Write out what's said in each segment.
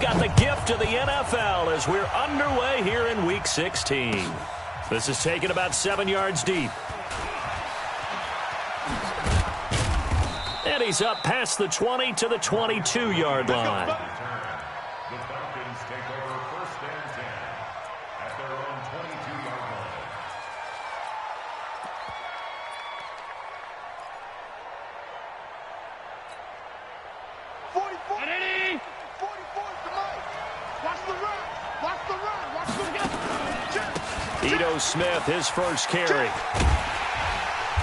Got the gift of the NFL as we're underway here in Week 16. This is taken about 7 yards deep. And he's up past the 20 to the 22-yard line. The Falcons take over 1st and 10 at their own 22-yard line. Ito Smith, his first carry.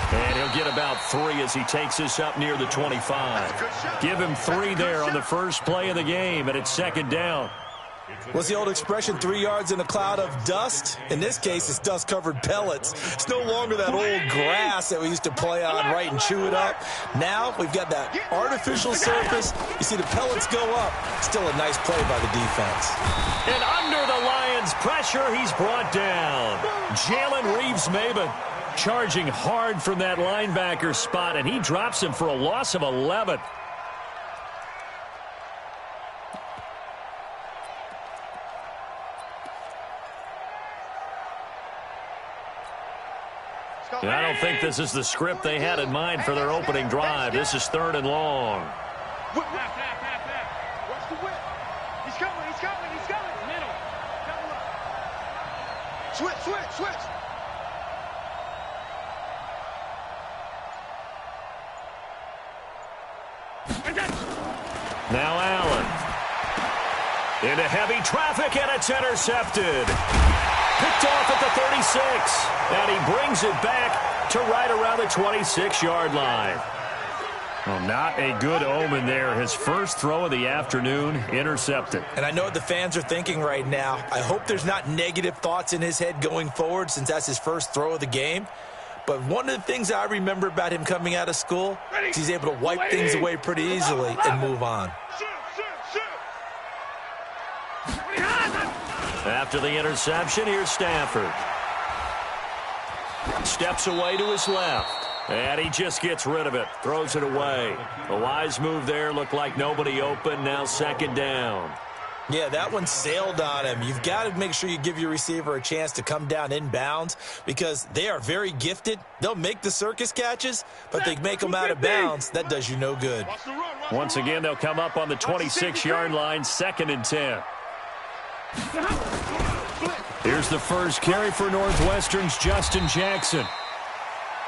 And he'll get about 3 as he takes this up near the 25. Give him 3 there on the first play of the game, and it's 2nd down. What's the old expression, 3 yards in a cloud of dust? In this case, it's dust-covered pellets. It's no longer that old grass that we used to play on, right, and chew it up. Now we've got that artificial surface. You see the pellets go up. Still a nice play by the defense. And under the Lions' pressure, he's brought down. Jalen Reeves-Maybin charging hard from that linebacker spot, and he drops him for a loss of 11. And I don't think this is the script they had in mind for their opening drive. This is 3rd and long. Watch the whip. He's coming. Middle. Switch. Now Allen. Into heavy traffic, and it's intercepted. Picked off at the 36. And he brings it back to right around the 26-yard line. Well, not a good omen there. His first throw of the afternoon, intercepted. And I know what the fans are thinking right now. I hope there's not negative thoughts in his head going forward since that's his first throw of the game. But one of the things I remember about him coming out of school is he's able to wipe things away pretty easily and move on. After the interception, here's Stafford. Steps away to his left. And he just gets rid of it. Throws it away. A wise move there. Looked like nobody open. Now 2nd down. Yeah, that one sailed on him. You've got to make sure you give your receiver a chance to come down inbounds because they are very gifted. They'll make the circus catches, but they make them out of bounds. That does you no good. Once again, they'll come up on the 26-yard line, 2nd and 10. Here's the first carry for Northwestern's Justin Jackson.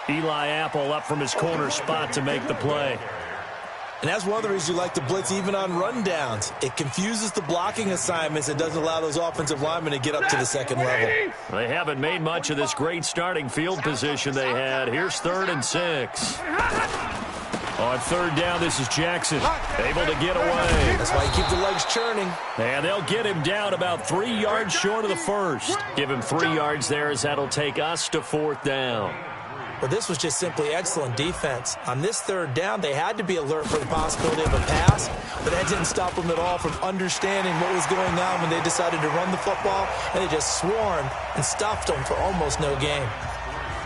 Eli Apple up from his corner spot to make the play. And that's one of the reasons you like to blitz even on rundowns. It confuses the blocking assignments and doesn't allow those offensive linemen to get up to the 2nd level. They haven't made much of this great starting field position they had. Here's 3rd and 6. On 3rd down, this is Jackson, able to get away. That's why you keep the legs churning. And they'll get him down about 3 yards short of the first. Give him 3 yards there as that'll take us to 4th down. Well, this was just simply excellent defense. On this 3rd down, they had to be alert for the possibility of a pass, but that didn't stop them at all from understanding what was going on when they decided to run the football, and they just swarmed and stuffed them for almost no gain.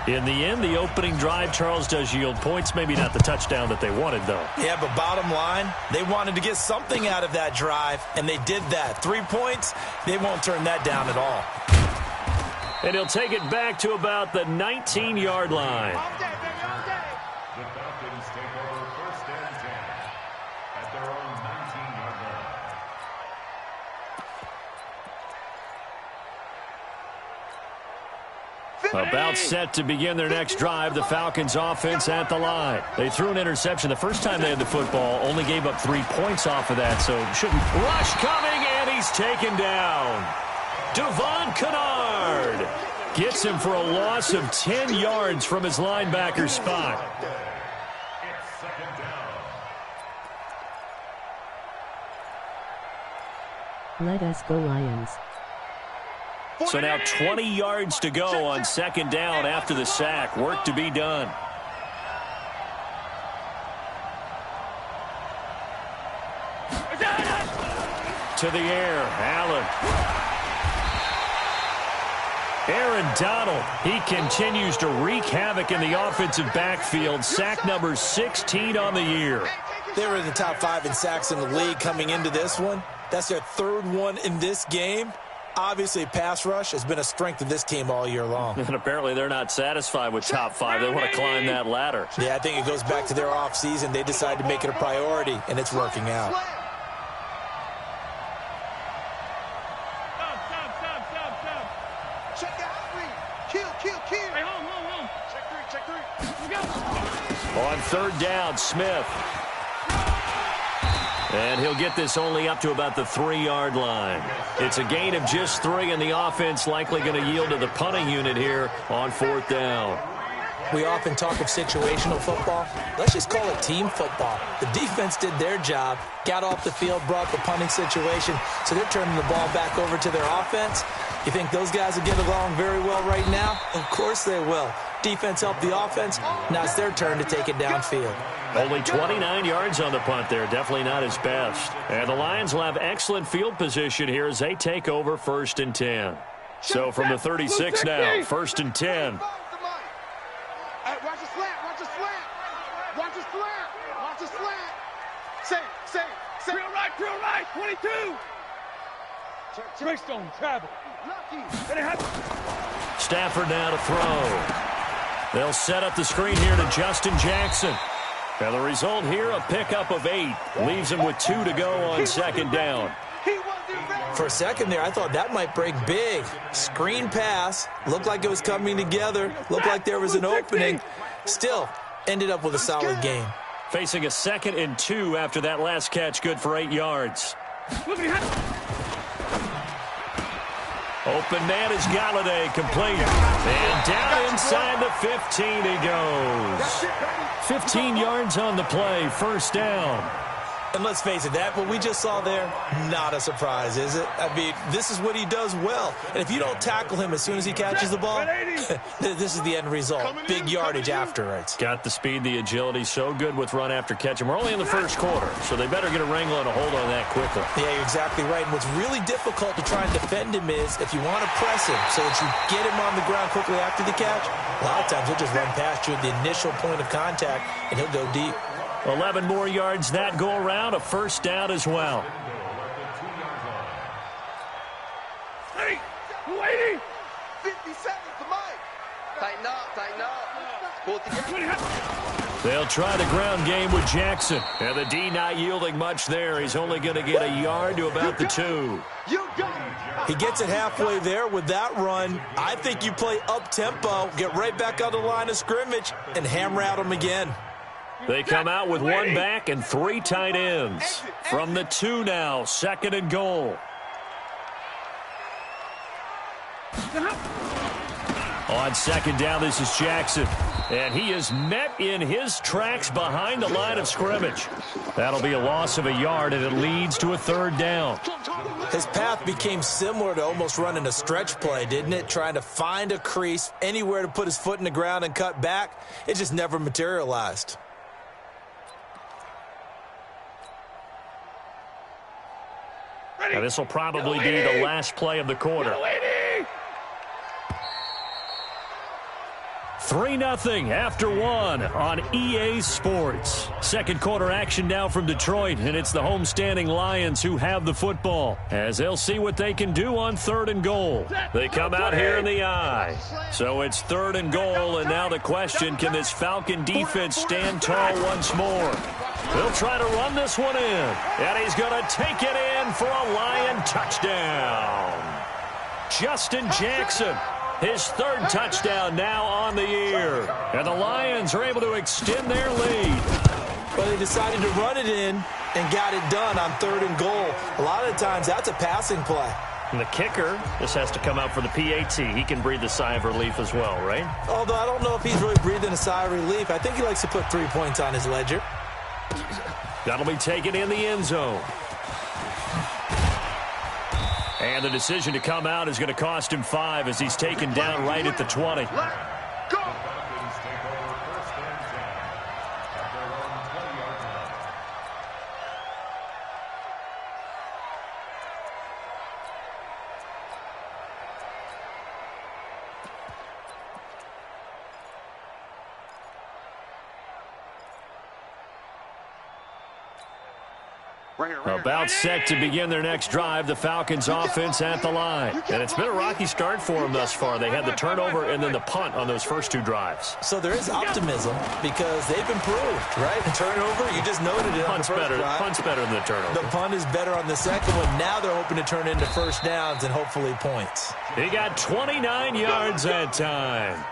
In the end, the opening drive, Charles, does yield points. Maybe not the touchdown that they wanted, though. Yeah, but bottom line, they wanted to get something out of that drive, and they did that. 3 points, they won't turn that down at all. And he'll take it back to about the 19-yard line. The Falcons take over 1st and 10 at their own 19-yard line. About set to begin their next drive, the Falcons offense at the line. They threw an interception the first time they had the football, only gave up 3 points off of that, so shouldn't. Rush coming, and he's taken down. Devon Kennard gets him for a loss of 10 yards from his linebacker spot. It's 2nd down. Let us go Lions. So now 20 yards to go on 2nd down after the sack. Work to be done. To the air, Allen. Aaron Donald, he continues to wreak havoc in the offensive backfield. Sack number 16 on the year. They were in the top 5 in sacks in the league coming into this one. That's their third one in this game. Obviously, pass rush has been a strength of this team all year long. And apparently they're not satisfied with top 5. They want to climb that ladder. Yeah, I think it goes back to their offseason. They decided to make it a priority, and it's working out. Check out three. Kill. Hey, home. Check three. Here we go. On third down, Smith. And he'll get this only up to about the 3-yard line. It's a gain of just 3, and the offense likely going to yield to the punting unit here on fourth down. We often talk of situational football. Let's just call it team football. The defense did their job, got off the field, brought the punting situation, so they're turning the ball back over to their offense. You think those guys will get along very well right now? Of course they will. Defense helped the offense. Now it's their turn to take it downfield. Only 29 yards on the punt there. Definitely not his best. And the Lions will have excellent field position here as they take over 1st and 10. So from the 36 now, 1st and 10. Watch the slant. Say. Real right. 22. Greystone travel. Stafford now to throw. They'll set up the screen here to Justin Jackson. And the result here, a pickup of 8. Leaves him with 2 to go on 2nd down. For a second there, I thought that might break big. Screen pass. Looked like it was coming together. Looked like there was an opening. Still, ended up with a solid gain. Facing a 2nd and 2 after that last catch, good for 8 yards. Open man is Galladay, complete. And down inside the 15 he goes. 15 yards on the play, 1st down. And let's face it, that what we just saw there, not a surprise, is it? I mean, this is what he does well. And if you don't tackle him as soon as he catches the ball, this is the end result. Big yardage afterwards. Got the speed, the agility, so good with run after catch. And we're only in the 1st quarter, so they better get a wrangle and a hold on that quickly. Yeah, you're exactly right. And what's really difficult to try and defend him is if you want to press him so that you get him on the ground quickly after the catch, a lot of times he'll just run past you at the initial point of contact, and he'll go deep. 11 more yards that go around, a 1st down as well. Hey, waiting. 50 seconds to Mike. Tighten up. They'll try the ground game with Jackson. And the D not yielding much there. He's only going to get a yard to about the 2. He gets it halfway there with that run. I think you play up-tempo, get right back on the line of scrimmage, and hammer at him again. They come out with 1 back and 3 tight ends. From the 2 now, 2nd and goal. On 2nd down, this is Jackson. And he is met in his tracks behind the line of scrimmage. That'll be a loss of a yard, and it leads to a 3rd down. His path became similar to almost running a stretch play, didn't it? Trying to find a crease, anywhere to put his foot in the ground and cut back. It just never materialized. Now, this will probably be the last play of the quarter. 3-0 after 1 on EA Sports. 2nd quarter action now from Detroit, and it's the homestanding Lions who have the football, as they'll see what they can do on 3rd and goal. They come out here in the eye. So it's 3rd and goal, and now the question, can this Falcon defense stand tall once more? They'll try to run this one in, and he's going to take it in for a Lion touchdown. Justin Jackson, his 3rd touchdown now on the year. And the Lions are able to extend their lead. But they decided to run it in and got it done on 3rd and goal. A lot of the times, that's a passing play. And the kicker, this has to come out for the PAT. He can breathe a sigh of relief as well, right? Although I don't know if he's really breathing a sigh of relief. I think he likes to put 3 points on his ledger. That'll be taken in the end zone. And the decision to come out is going to cost him 5 as he's taken down right at the 20. About set to begin their next drive, the Falcons offense at the line. And it's been a rocky start for them thus far. They had the turnover and then the punt on those first two drives. So there is optimism because they've improved, right? The turnover, you just noted it on the first drive. Punt's better than the turnover. The punt is better on the second one. Now they're hoping to turn into first downs and hopefully points. He got 29 yards that time.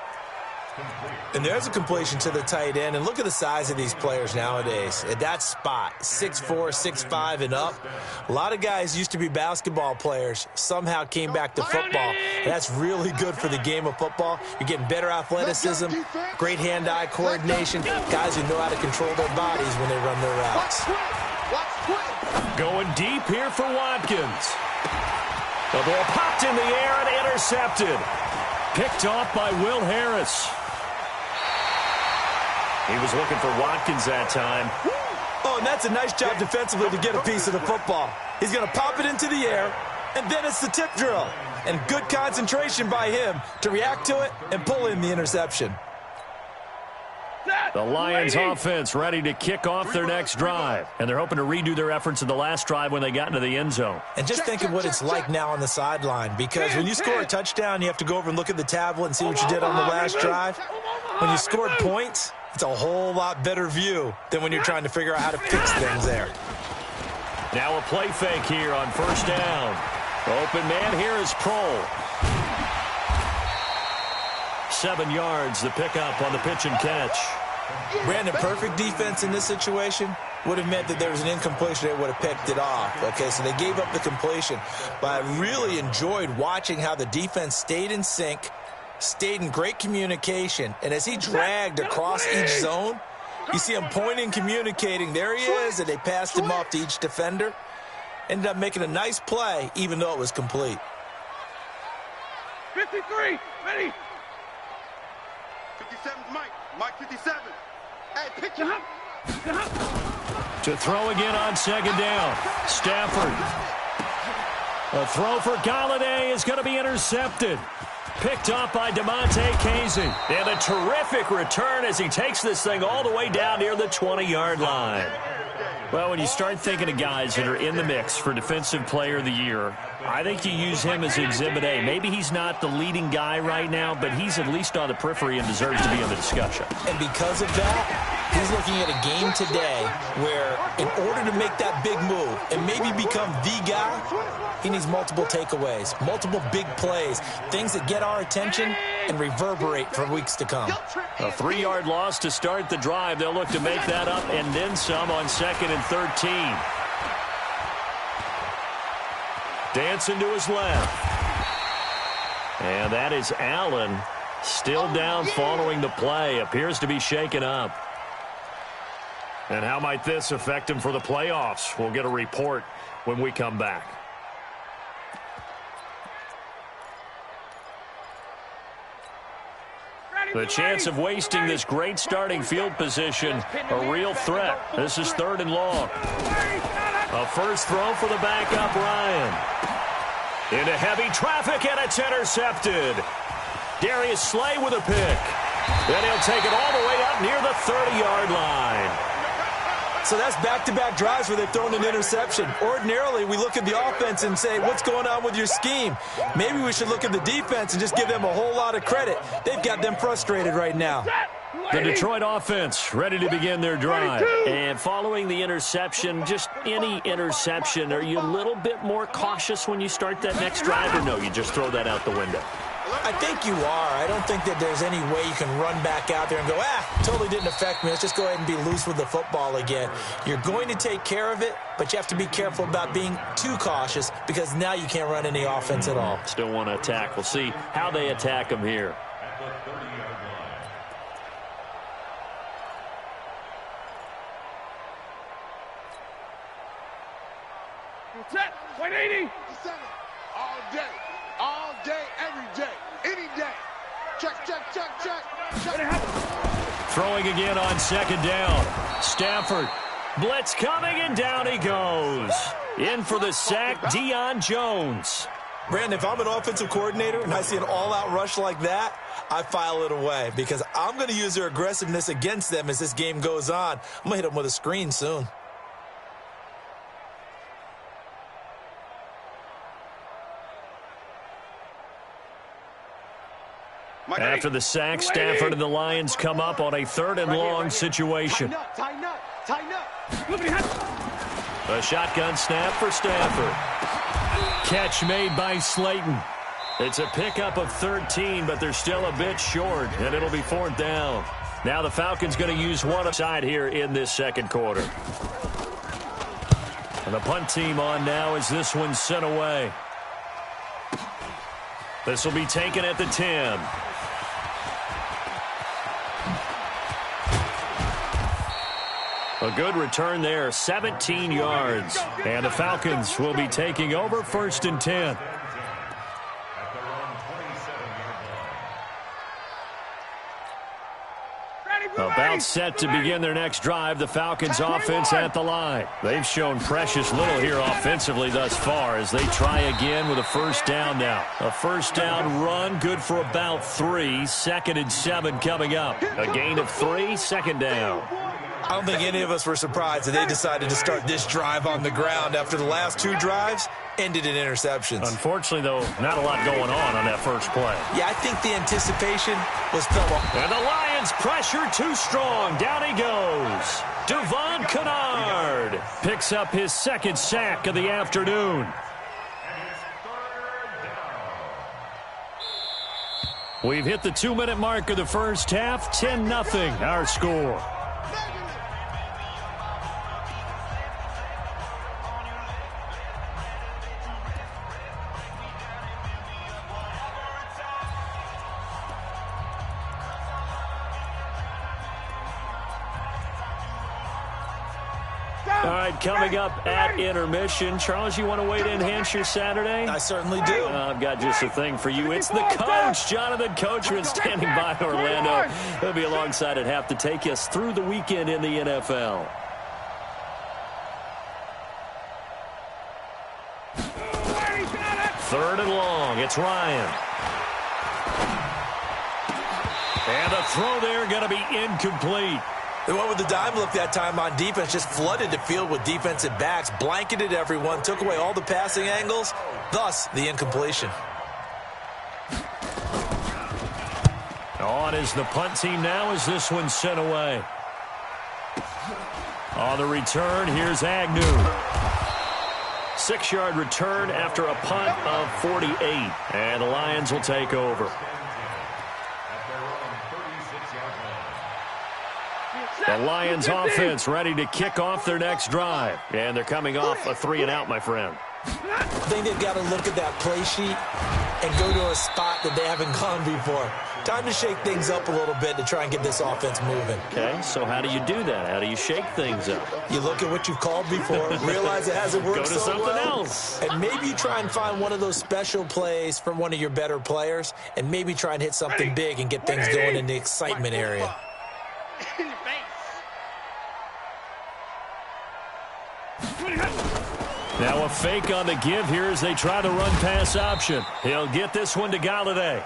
And there's a completion to the tight end. And look at the size of these players nowadays. At that spot, 6'4", 6'5", and up. A lot of guys used to be basketball players, somehow came back to football. And that's really good for the game of football. You're getting better athleticism, great hand-eye coordination, guys who know how to control their bodies when they run their routes. Going deep here for Watkins. The ball popped in the air and intercepted. Picked off by Will Harris. He was looking for Watkins that time. Oh, and that's a nice job defensively to get a piece of the football. He's going to pop it into the air, and then it's the tip drill. And good concentration by him to react to it and pull in the interception. The Lions offense ready to kick off their next drive. And they're hoping to redo their efforts in the last drive when they got into the end zone. And just think of what it's like now on the sideline, because when you score a touchdown, you have to go over and look at the tablet and see what you did on the last drive. When you scored points, it's a whole lot better view than when you're trying to figure out how to fix things there. Now a play fake here on first down. Open man here is Prohl. 7 yards, the pickup on the pitch and catch. Brandon, perfect defense in this situation would have meant that there was an incompletion. They would have picked it off. Okay, so they gave up the completion. But I really enjoyed watching how the defense stayed in sync, stayed in great communication. And as he dragged across each zone, you see him pointing, communicating. There he is, and they passed him off to each defender. Ended up making a nice play, even though it was complete. 53, ready. 57, Mike 57. Hey, pitch it up. To throw again on second down. Stafford. A throw for Galladay is going to be intercepted. Picked off by DeMonte Casey. And a terrific return as he takes this thing all the way down near the 20-yard line. Well, when you start thinking of guys that are in the mix for Defensive Player of the Year, I think you use him as Exhibit A. Maybe he's not the leading guy right now, but he's at least on the periphery and deserves to be in the discussion. And because of that, he's looking at a game today where in order to make that big move and maybe become the guy, he needs multiple takeaways, multiple big plays, things that get our attention and reverberate for weeks to come. A 3-yard loss to start the drive. They'll look to make that up and then some on 2nd and 13. Dancing to his left. And that is Allen still down following the play. Appears to be shaken up. And how might this affect him for the playoffs? We'll get a report when we come back. The chance of wasting this great starting field position, a real threat. This is 3rd and long. A first throw for the backup, Ryan. Into heavy traffic, and it's intercepted. Darius Slay with a pick. Then he'll take it all the way up near the 30-yard line. So that's back-to-back drives where they've thrown an interception. Ordinarily, we look at the offense and say, what's going on with your scheme? Maybe we should look at the defense and just give them a whole lot of credit. They've got them frustrated right now. The Detroit offense ready to begin their drive. And following the interception, just any interception, are you a little bit more cautious when you start that next drive, or no, you just throw that out the window? I think you are. I don't think that there's any way you can run back out there and go, totally didn't affect me. Let's just go ahead and be loose with the football again. You're going to take care of it, but you have to be careful about being too cautious because now you can't run any offense at all. Still want to attack. We'll see how they attack them here. Set, 180. All day, every day, any day. Check. Throwing again on 2nd down. Stafford. Blitz coming, and down he goes. In for the sack, Deion Jones. Brandon, if I'm an offensive coordinator and I see an all-out rush like that, I file it away because I'm going to use their aggressiveness against them as this game goes on. I'm going to hit them with a screen soon. After the sack, Stafford and the Lions come up on a 3rd and long situation. Tighten up. A shotgun snap for Stafford. Catch made by Slayton. It's a pickup of 13, but they're still a bit short, and it'll be 4th down. Now the Falcons going to use one side here in this second quarter. And the punt team on now as this one's sent away. This will be taken at the 10. A good return there, 17 yards. And the Falcons will be taking over 1st and 10. About set to begin their next drive, the Falcons offense at the line. They've shown precious little here offensively thus far as they try again with a 1st down now. A 1st down run, good for about 3. 2nd and 7 coming up. A gain of 3, 2nd down. I don't think any of us were surprised that they decided to start this drive on the ground after the last 2 drives ended in interceptions. Unfortunately, though, not a lot going on that first play. Yeah, I think the anticipation was felt. And the Lions pressure too strong. Down he goes. Devon Kennard picks up his 2nd sack of the afternoon. We've hit the 2-minute mark of the first half. 10-0 our score. All right, coming up at intermission. Charles, you want to wait to enhance your Saturday? I certainly do. I've got just a thing for you. It's the coach, Jonathan Coachman, standing by in Orlando. He'll be alongside at half to take us through the weekend in the NFL. Third and long. It's Ryan. And the throw there going to be incomplete. They went with the dime look that time on defense, just flooded the field with defensive backs, blanketed everyone, took away all the passing angles, thus the incompletion. On is the punt team now as this one's sent away. On the return, here's Agnew. 6-yard return after a punt of 48. And the Lions will take over. The Lions offense ready to kick off their next drive. And they're coming off a 3-and-out, my friend. I think they've got to look at that play sheet and go to a spot that they haven't gone before. Time to shake things up a little bit to try and get this offense moving. Okay, so how do you do that? How do you shake things up? You look at what you've called before, realize it hasn't worked so well. Go to something else. And maybe you try and find one of those special plays from one of your better players, and maybe try and hit something big and get things going in the excitement area. Now a fake on the give here as they try the run-pass option. He'll get this one to Galladay.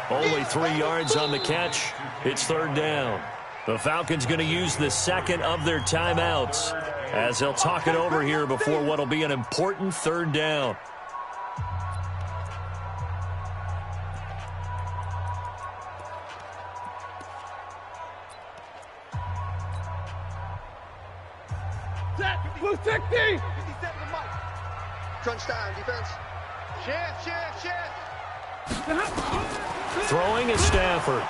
Only 3 yards on the catch. It's 3rd down. The Falcons going to use the 2nd of their timeouts as they'll talk it over here before what will be an important 3rd down. Blue 60! 57 Mike. Crunch time, defense. Shift. Throwing is Stafford.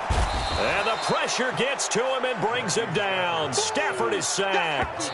And the pressure gets to him and brings him down. Stafford is sacked.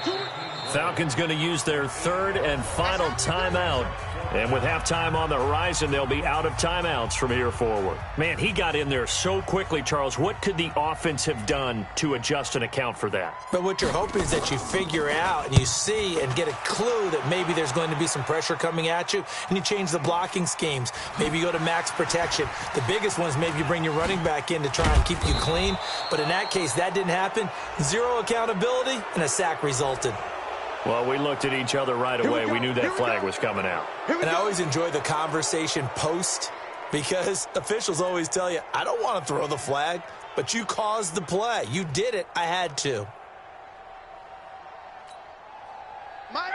Falcons going to use their 3rd and final timeout. And with halftime on the horizon, they'll be out of timeouts from here forward. Man, he got in there so quickly, Charles. What could the offense have done to adjust and account for that? But what you're hoping is that you figure out and you see and get a clue that maybe there's going to be some pressure coming at you, and you change the blocking schemes. Maybe you go to max protection. The biggest one is maybe you bring your running back in to try and keep you clean. But in that case, that didn't happen. 0 accountability, and a sack resulted. Well, we looked at each other right away. We knew that flag was coming out. And I always enjoy the conversation post because officials always tell you, I don't want to throw the flag, but you caused the play. You did it. I had to.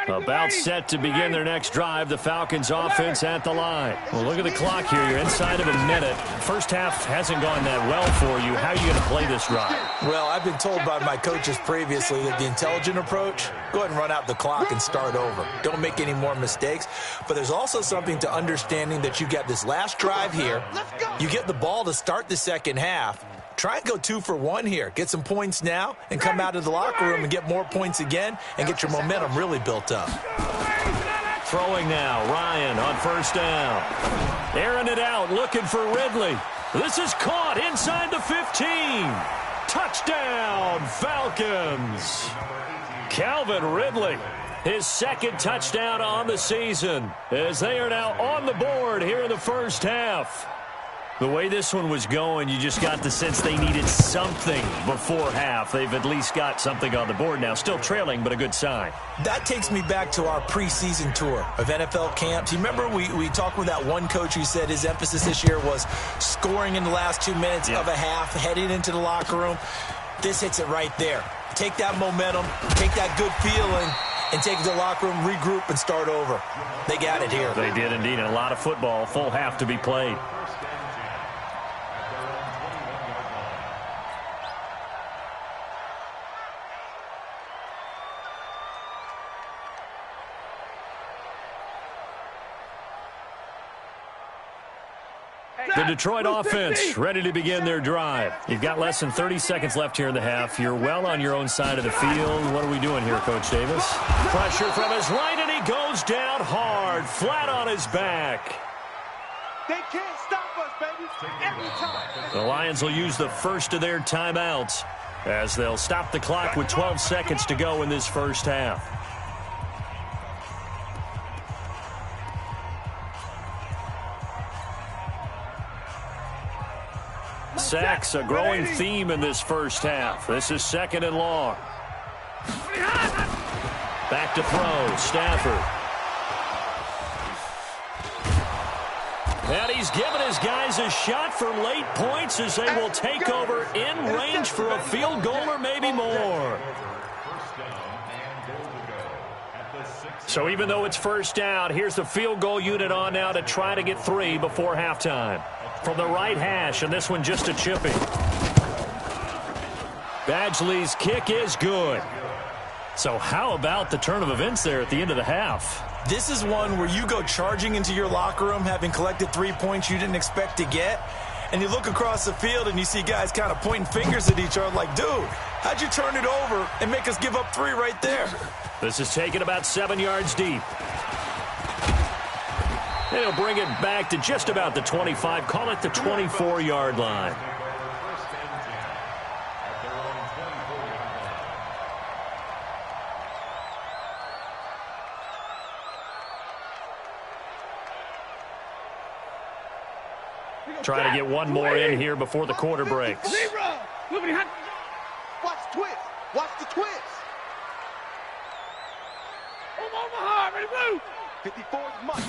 About set to begin their next drive. The Falcons offense at the line. Well, look at the clock here. You're inside of a minute. First half hasn't gone that well for you. How are you going to play this drive? Well, I've been told by my coaches previously that the intelligent approach, go ahead and run out the clock and start over. Don't make any more mistakes. But there's also something to understanding that you got this last drive here. You get the ball to start the second half. Try and go 2 for 1 here. Get some points now and come out of the locker room and get more points again and get your momentum really built up. Throwing now, Ryan on first down. Airing it out, looking for Ridley. This is caught inside the 15. Touchdown, Falcons. Calvin Ridley, his second touchdown on the season, as they are now on the board here in the first half. The way this one was going, you just got the sense they needed something before half. They've at least got something on the board now. Still trailing, but a good sign. That takes me back to our preseason tour of NFL camps. You remember we talked with that one coach who said his emphasis this year was scoring in the last 2 minutes of a half, heading into the locker room. This hits it right there. Take that momentum, take that good feeling, and take it to the locker room, regroup, and start over. They got it here. They did indeed. And a lot of football, full half to be played. The Detroit offense ready to begin their drive. You've got less than 30 seconds left here in the half. You're well on your own side of the field. What are we doing here, Coach Davis? Pressure from his right, and he goes down hard, flat on his back. They can't stop us, baby. Every time. The Lions will use the first of their timeouts as they'll stop the clock with 12 seconds to go in this first half. Sacks, a growing theme in this first half. This is 2nd and long. Back to throw, Stafford. And he's given his guys a shot for late points as they will take over in range for a field goal or maybe more. So even though it's first down, here's the field goal unit on now to try to get 3 before halftime. From the right hash, and this one just a chipping. Badgley's kick is good. So how about the turn of events there at the end of the half? This is one where you go charging into your locker room having collected 3 points you didn't expect to get, and you look across the field and you see guys kind of pointing fingers at each other like, dude, how'd you turn it over and make us give up 3 right there? This is taken about 7 yards deep. They'll bring it back to just about the 25. Call it the 24-yard line. Try to get one more in here before the quarter breaks. Watch the twist. Watch the twist. Omaha, ready to move. 54's much.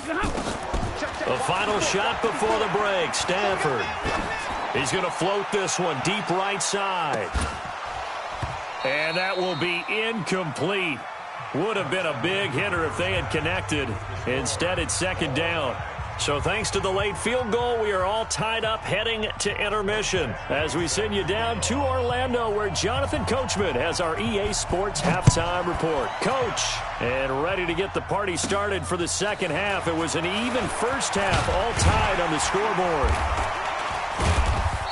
The final shot before the break. Stafford. He's going to float this one deep right side. And that will be incomplete. Would have been a big hitter if they had connected. Instead, it's 2nd down. So thanks to the late field goal, we are all tied up heading to intermission as we send you down to Orlando where Jonathan Coachman has our EA Sports halftime report. Coach, and ready to get the party started for the second half. It was an even first half, all tied on the scoreboard.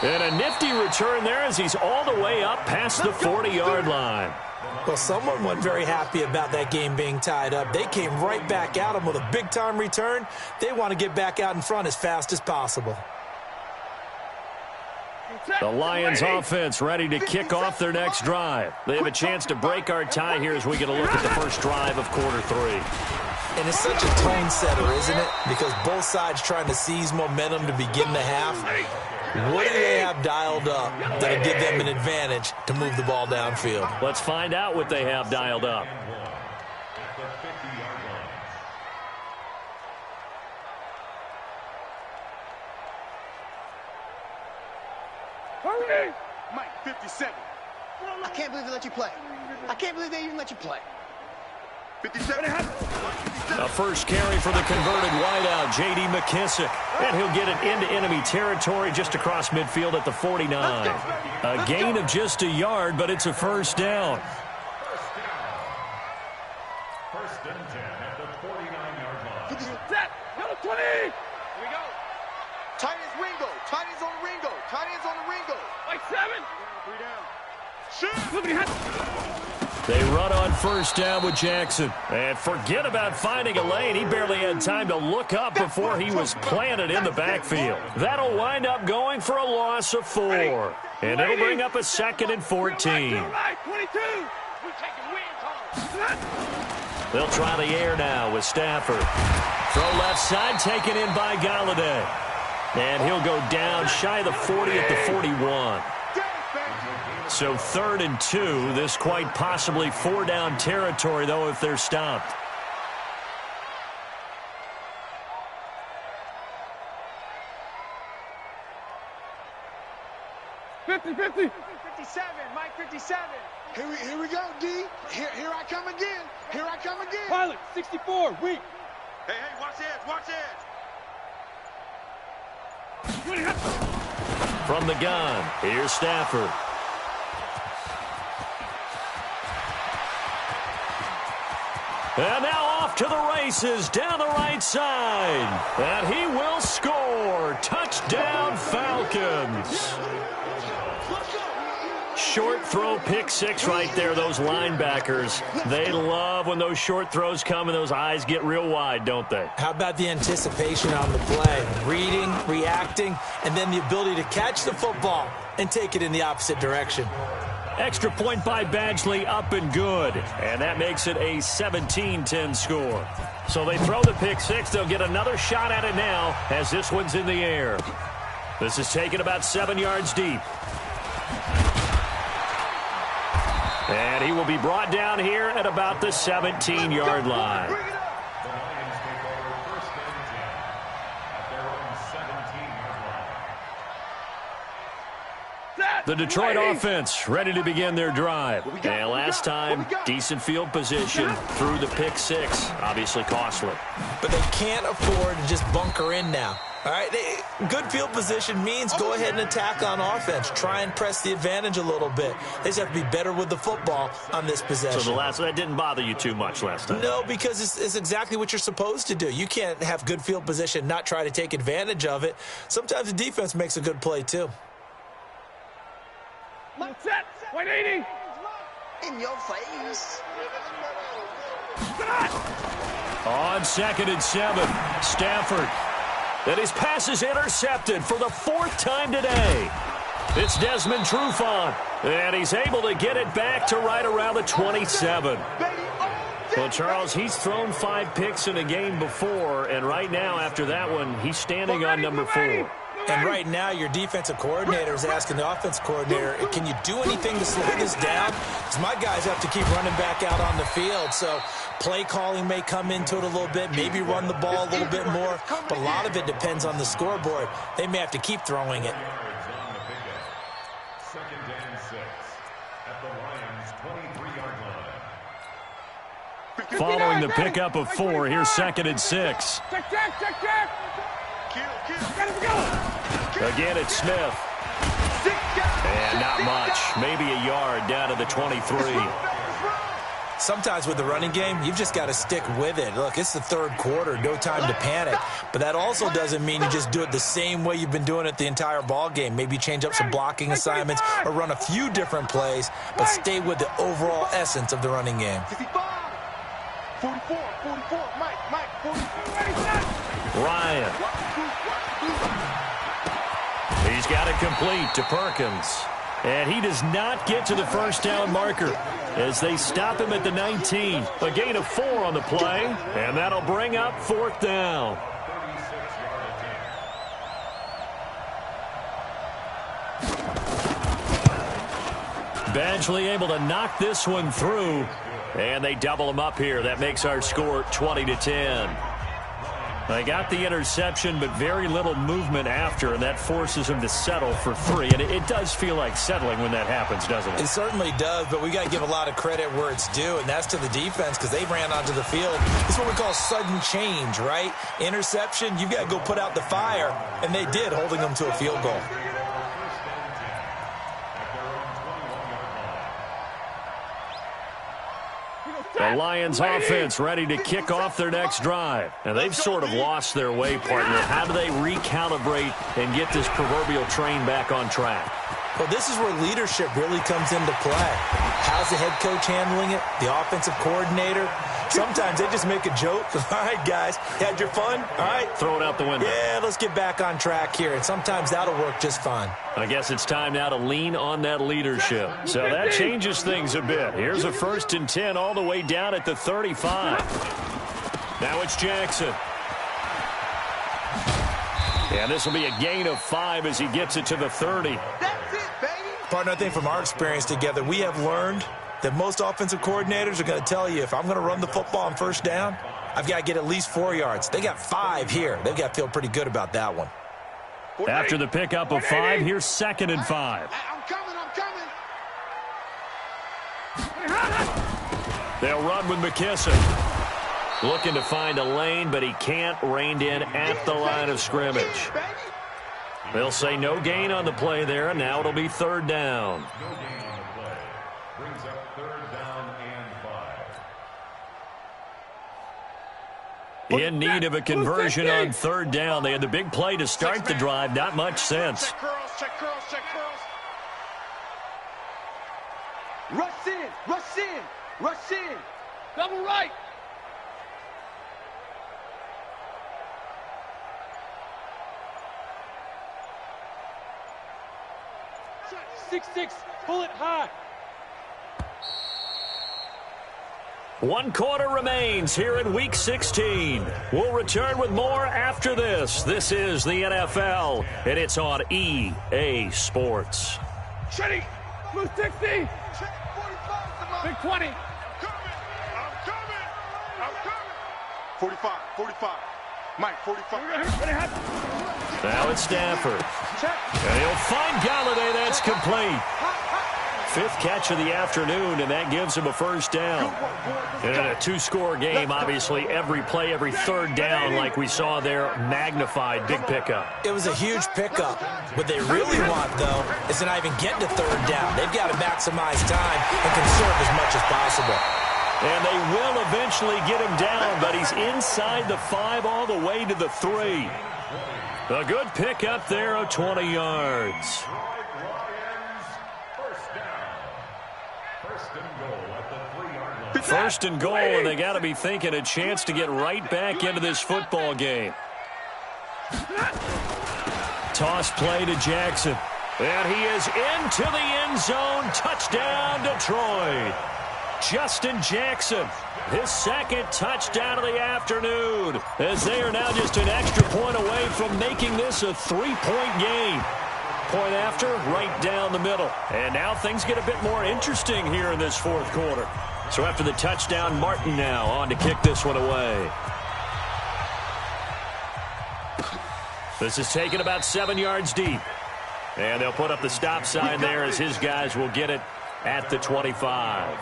And a nifty return there as he's all the way up past the 40-yard line. Well, someone wasn't very happy about that game being tied up. They came right back at him with a big-time return. They want to get back out in front as fast as possible. The Lions offense ready to kick off their next drive. They have a chance to break our tie here as we get a look at the first drive of quarter 3. And it's such a tone setter, isn't it? Because both sides trying to seize momentum to begin the half. What do they have dialed up that'll give them an advantage to move the ball downfield? Let's find out what they have dialed up. Mike, 57. I can't believe they let you play. I can't believe they even let you play. A first carry for the converted wideout, J.D. McKissick. And he'll get it into enemy territory just across midfield at the 49. A gain of just a yard, but it's a first down. First and 10 at the 49-yard line. Set. Number 20. Here we go. Tight ends Ringo. Tight ends on the Ringo. Tight ends on the Ringo. Like 7. 3 down. Shoot. Look at that. They run on first down with Jackson. And forget about finding a lane. He barely had time to look up before he was planted in the backfield. That'll wind up going for a loss of 4. And it'll bring up a 2nd and 14. Right, 22. We're taking wins home. They'll try the air now with Stafford. Throw left side, taken in by Galladay. And he'll go down shy of the 40 at the 41. So 3rd and 2. This quite possibly 4-down territory, though, if they're stopped. Fifty. 57, Mike 57. Here we go, D. Here I come again. Here I come again. Pilot, 64, weak. Hey, watch edge, watch edge. From the gun, here's Stafford. And now off to the races down the right side. And he will score. Touchdown, Falcons. Short throw, pick 6 right there. Those linebackers, they love when those short throws come and those eyes get real wide, don't they? How about the anticipation on the play? Reading, reacting, and then the ability to catch the football and take it in the opposite direction. Extra point by Badgley, up and good. And that makes it a 17-10 score. So they throw the pick 6. They'll get another shot at it now as this one's in the air. This is taken about 7 yards deep. And he will be brought down here at about the 17-yard line. The Lions take over first and 10 at their own 17-yard line. The Detroit offense ready to begin their drive. And last time, decent field position through the pick 6. Obviously costly. But they can't afford to just bunker in now. All right, good field position means go ahead and attack on offense. Try and press the advantage a little bit. They just have to be better with the football on this possession. So that didn't bother you too much last time? No, because it's exactly what you're supposed to do. You can't have good field position and not try to take advantage of it. Sometimes the defense makes a good play, too. Set. 180. In your face. On 2nd and 7, Stafford. And his pass is intercepted for the 4th time today. It's Desmond Trufant, and he's able to get it back to right around the 27. Well, Charles, he's thrown 5 picks in a game before, and right now, after that one, he's standing on number 4. And right now, your defensive coordinator is asking the offense coordinator, can you do anything to slow this down? Because my guys have to keep running back out on the field. So play calling may come into it a little bit, maybe run the ball a little bit more. But a lot of it depends on the scoreboard. They may have to keep throwing it. Second and 6 at the Lions' 23-yard line. Following the pickup of 4, here's 2nd and 6. Check. Again, it's Smith. And not much. Maybe a yard down to the 23. Sometimes with the running game, you've just got to stick with it. Look, it's the 3rd quarter, no time to panic. But that also doesn't mean you just do it the same way you've been doing it the entire ball game. Maybe change up some blocking assignments or run a few different plays, but stay with the overall essence of the running game. 44, Mike, 44. Ryan. He's got it complete to Perkins. And he does not get to the first down marker as they stop him at the 19. A gain of 4 on the play, and that'll bring up 4th down. Badgley able to knock this one through, and they double him up here. That makes our score 20-10. They got the interception, but very little movement after, and that forces them to settle for 3. And it does feel like settling when that happens, doesn't it? It certainly does, but we got to give a lot of credit where it's due, and that's to the defense because they ran onto the field. It's what we call sudden change, right? Interception, you've got to go put out the fire, and they did, holding them to a field goal. The Lions offense ready to kick off their next drive. And they've sort of lost their way, partner. How do they recalibrate and get this proverbial train back on track? Well, this is where leadership really comes into play. How's the head coach handling it? The offensive coordinator? Sometimes they just make a joke. All right, guys, had your fun? All right. Throw it out the window. Yeah, let's get back on track here. And sometimes that'll work just fine. I guess it's time now to lean on that leadership. So that changes things a bit. Here's a 1st and 10 all the way down at the 35. Now it's Jackson. And this will be a gain of 5 as he gets it to the 30. That's it, baby. Partner, I think from our experience together, we have learned that most offensive coordinators are going to tell you, if I'm going to run the football on 1st down, I've got to get at least 4 yards. They got 5 here. They've got to feel pretty good about that one. After the pickup of 5, here's 2nd and 5. I'm coming. They'll run with McKissick. Looking to find a lane, but he can't. Reined in at the line of scrimmage. They'll say no gain on the play there, and now it'll be 3rd down. No gain on the play. Brings up 3rd down and 5. In need of a conversion on 3rd down. They had the big play to start the drive. Not much sense. Check curls. Rush in. Double right. Six, pull it high. 1 quarter remains here in Week 16. We'll return with more after this. This is the NFL, and it's on EA Sports. Shitty. Blue 60. Big 20. I'm coming. 45. Mike, 45. Now it's Stafford. And he'll find Galladay. That's complete. 5th catch of the afternoon, and that gives him a 1st down. And in a 2-score game, obviously, every play, every 3rd down, like we saw there, magnified. Big pickup. It was a huge pickup. What they really want, though, is to not even get to 3rd down. They've got to maximize time and conserve as much as possible. And they will eventually get him down, but he's inside the 5 all the way to the 3. A good pickup there of 20 yards. First and goal, and they got to be thinking a chance to get right back into this football game. Toss play to Jackson. And he is into the end zone. Touchdown, Detroit. Justin Jackson, his 2nd touchdown of the afternoon, as they are now just an extra point away from making this a 3-point game. Point after, right down the middle. And now things get a bit more interesting here in this 4th quarter. So after the touchdown, Martin now on to kick this one away. This is taken about 7 yards deep. And they'll put up the stop sign there as his guys will get it at the 25.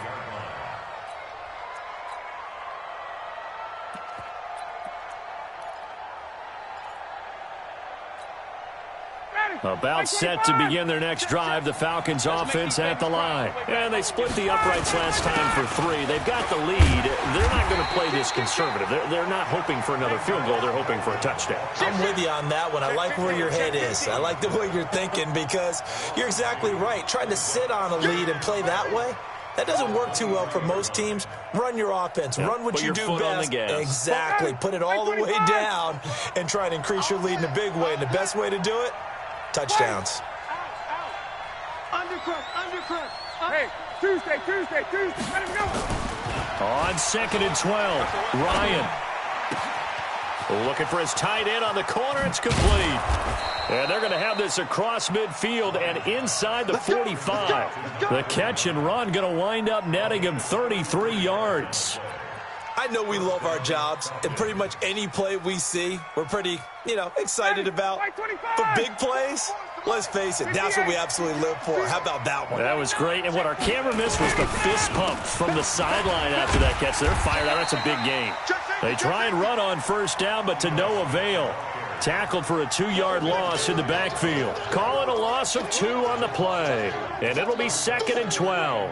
About set to begin their next drive, the Falcons offense at the line. And they split the uprights last time for 3. They've got the lead. They're not going to play this conservative. They're not hoping for another field goal. They're hoping for a touchdown. I'm with you on that one. I like where your head is. I like the way you're thinking because you're exactly right. Trying to sit on a lead and play that way, that doesn't work too well for most teams. Run your offense. Run what you do best. Exactly. Put it all the way down and try and increase your lead in a big way. And the best way to do it, touchdowns. Undercrust. Hey, Tuesday. Let him go. On 2nd and 12, Ryan. Looking for his tight end on the corner. It's complete. And they're going to have this across midfield and inside the 45. The catch and run going to wind up netting him 33 yards. I know we love our jobs, and pretty much any play we see, we're pretty, excited about. But big plays, let's face it, that's what we absolutely live for. How about that one? That was great, and what our camera missed was the fist pump from the sideline after that catch. They're fired out. That's a big game. They try and run on first down, but to no avail. Tackled for a 2-yard loss in the backfield. Call it a loss of 2 on the play, and it'll be 2nd and 12.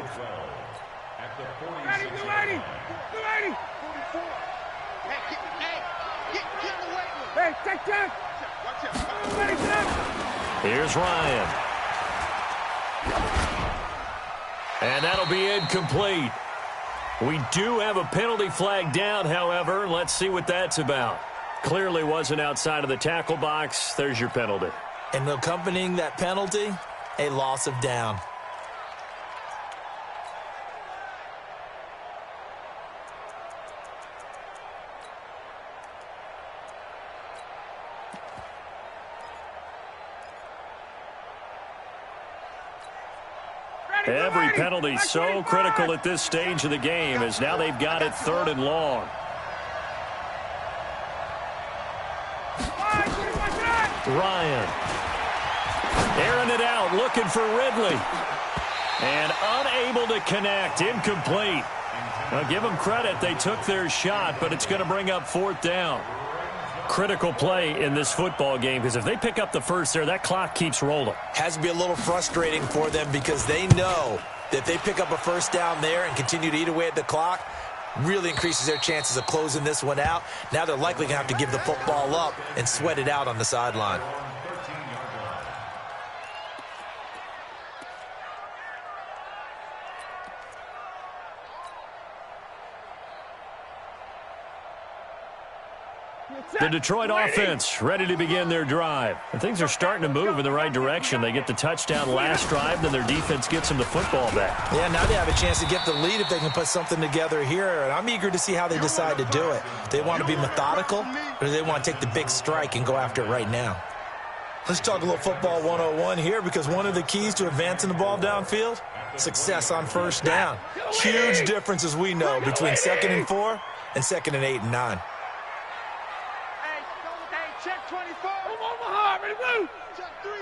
Here's Ryan. And that'll be incomplete. We do have a penalty flag down, however. Let's see what that's about. Clearly wasn't outside of the tackle box. There's your penalty. And accompanying that penalty, a loss of down. Every penalty so critical at this stage of the game, as now they've got it 3rd and long. Ryan. Airing it out, looking for Ridley. And unable to connect, incomplete. Now give them credit, they took their shot, but it's going to bring up 4th down. Critical play in this football game, because if they pick up the first there, that clock keeps rolling. Has to be a little frustrating for them because they know that if they pick up a first down there and continue to eat away at the clock, really increases their chances of closing this one out. Now they're likely going to have to give the football up and sweat it out on the sideline. The Detroit offense ready to begin their drive. And things are starting to move in the right direction. They get the touchdown last drive, then their defense gets them the football back. Yeah, now they have a chance to get the lead if they can put something together here. And I'm eager to see how they decide to do it. They want to be methodical, or do they want to take the big strike and go after it right now? Let's talk a little football 101 here, because one of the keys to advancing the ball downfield, success on first down. Huge difference, as we know, between 2nd and 4 and 2nd and 8 and 9. Check 24. Omaha, ready to move. Check 3.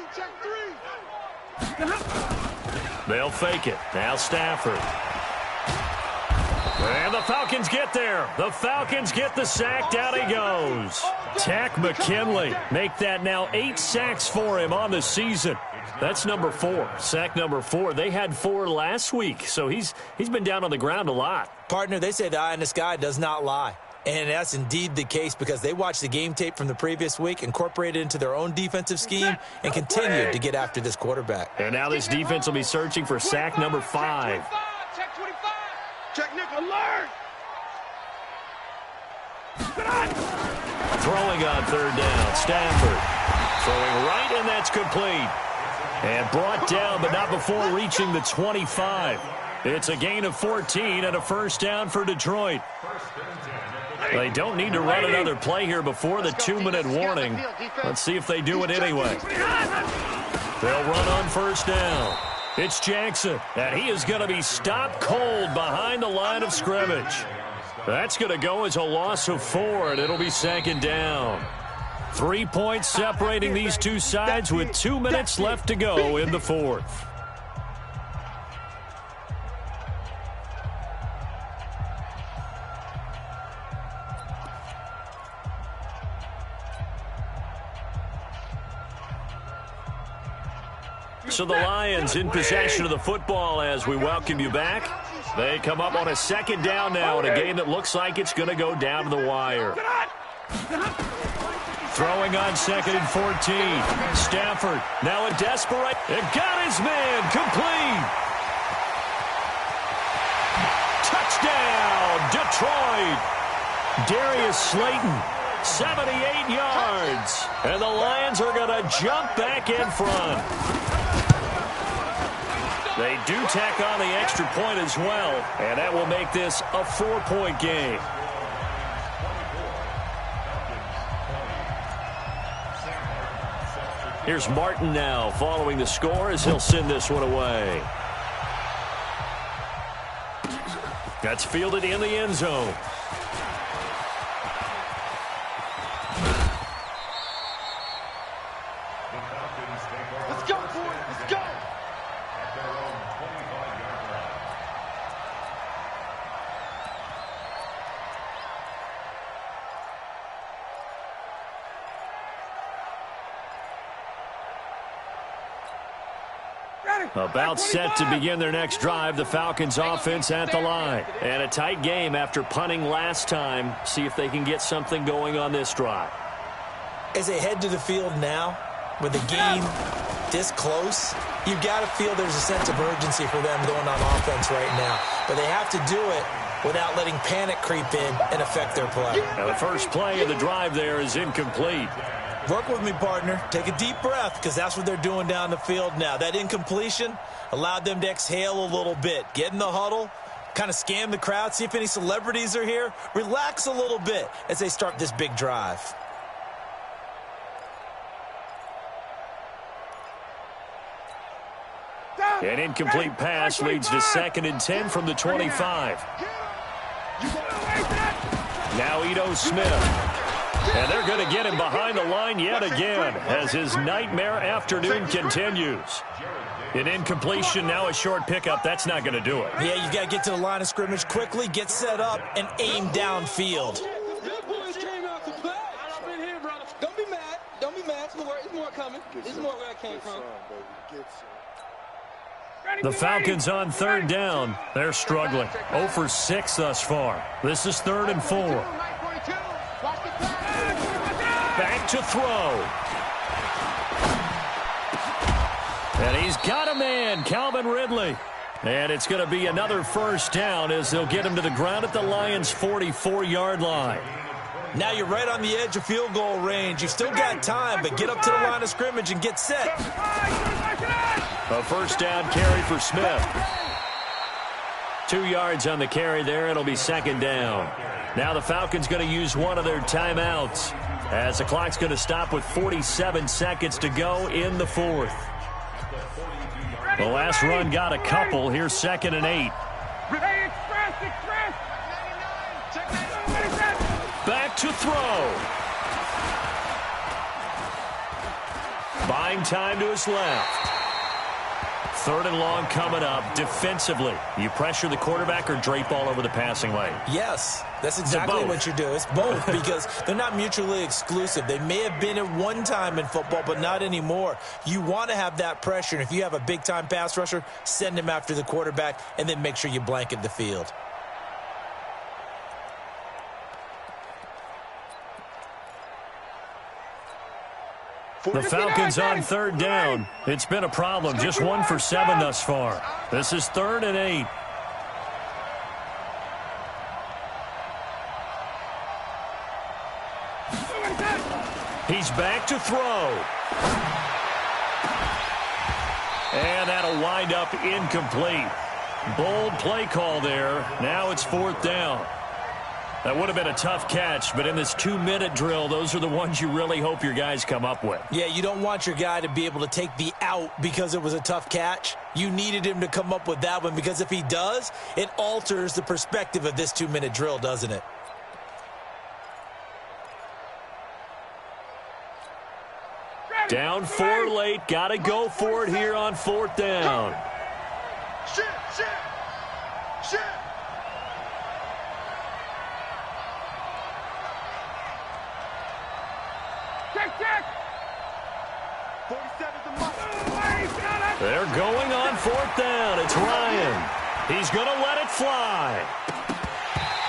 They'll fake it. Now Stafford. And the Falcons get there. The Falcons get the sack. Down he goes. Tack McKinley. Make that now 8 sacks for him on the season. That's number 4. Sack number 4. They had 4 last week, so he's been down on the ground a lot. Partner, they say the eye in the sky does not lie. And that's indeed the case, because they watched the game tape from the previous week, incorporated it into their own defensive scheme, and continued to get after this quarterback. And now this defense will be searching for sack number 5. Check 25. Check nickel. Alert. Throwing on 3rd down. Stafford. Throwing right, and that's complete. And brought down, but not before reaching the 25. It's a gain of 14 and a first down for Detroit. They don't need to run another play here before the 2-minute warning. Let's see if they do it anyway. They'll run on first down. It's Jackson, and he is going to be stopped cold behind the line of scrimmage. That's going to go as a loss of 4, and it'll be 2nd down. 3 points separating these two sides with 2 minutes left to go in the 4th. So the Lions in possession of the football as we welcome you back. They come up on a 2nd down now in a game that looks like it's going to go down to the wire. Throwing on 2nd and 14. Stafford now a desperate. And got his man complete. Touchdown, Detroit. Darius Slayton, 78 yards. And the Lions are going to jump back in front. They do tack on the extra point as well, and that will make this a 4-point game. Here's Martin now following the score as he'll send this one away. That's fielded in the end zone. The Falcons take over. Let's go, boys. Let's go. At their own 25-yard line. About set to begin their next drive. The Falcons offense at the line. And a tight game after punting last time. See if they can get something going on this drive. As they head to the field now, with the game this close, you've got to feel there's a sense of urgency for them going on offense right now. But they have to do it without letting panic creep in and affect their play. Now the first play of the drive there is incomplete. Work with me, partner. Take a deep breath, because that's what they're doing down the field now. That incompletion allowed them to exhale a little bit. Get in the huddle, kind of scan the crowd, see if any celebrities are here. Relax a little bit as they start this big drive. An incomplete pass leads to 2nd and 10 from the 25. Now Ito Smith. And they're going to get him behind the line yet again as his nightmare afternoon continues. An incompletion, now a short pickup. That's not going to do it. Yeah, you got to get to the line of scrimmage quickly, get set up, and aim downfield. Don't be mad. Don't be mad. It's more coming. It's more where I came from. The Falcons on 3rd down. They're struggling. 0 for 6 thus far. This is 3rd and 4. Back to throw. And he's got a man, Calvin Ridley. And it's going to be another first down as they'll get him to the ground at the Lions' 44-yard line. Now you're right on the edge of field goal range. You've still got time, but get up to the line of scrimmage and get set. A first down carry for Smith. 2 yards on the carry there. It'll be 2nd down. Now the Falcons going to use one of their timeouts as the clock's going to stop with 47 seconds to go in the 4th. The last run got a couple. Here's 2nd and 8. Back to throw. Buying time to his left. 3rd and long coming up. Defensively, you pressure the quarterback or drape all over the passing lane? Yes, that's exactly what you do. It's both because they're not mutually exclusive. They may have been at one time in football, but not anymore. You want to have that pressure, and if you have a big-time pass rusher, send him after the quarterback, and then make sure you blanket the field. The Falcons on 3rd down. It's been a problem. Just 1 for 7 thus far. This is 3rd and 8. He's back to throw. And that'll wind up incomplete. Bold play call there. Now it's 4th down. That would have been a tough catch, but in this 2-minute drill, those are the ones you really hope your guys come up with. Yeah, you don't want your guy to be able to take the out because it was a tough catch. You needed him to come up with that one because if he does, it alters the perspective of this 2-minute drill, doesn't it? Down 4 late. Got to go for it here on 4th down. Shit. Check. 47's the mark. They're going on 4th down. It's Ryan. He's going to let it fly.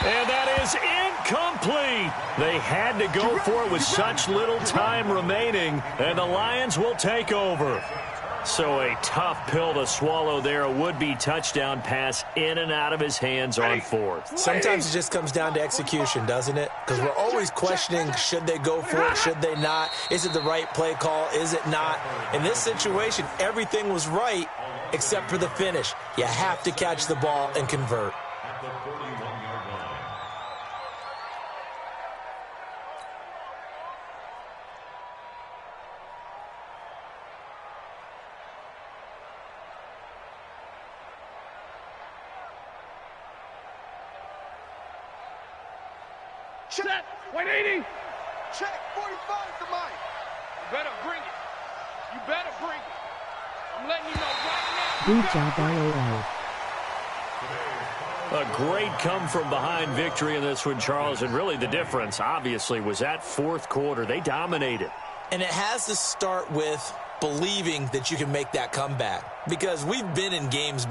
And that is incomplete. They had to go for it with such little time remaining, and the Lions will take over. So a tough pill to swallow there. A would-be touchdown pass in and out of his hands on 4th. Sometimes it just comes down to execution, doesn't it? Because we're always questioning, should they go for it, should they not? Is it the right play call, is it not? In this situation, everything was right except for the finish. You have to catch the ball and convert. At the 41-yard line. Check. 180. Check. 45 to Mike. Better bring it. You better bring it. I'm letting you know right now. Good job, LOL. A great come-from-behind victory in this one, Charles, and really the difference, obviously, was that fourth quarter. They dominated. And it has to start with believing that you can make that comeback, because we've been in games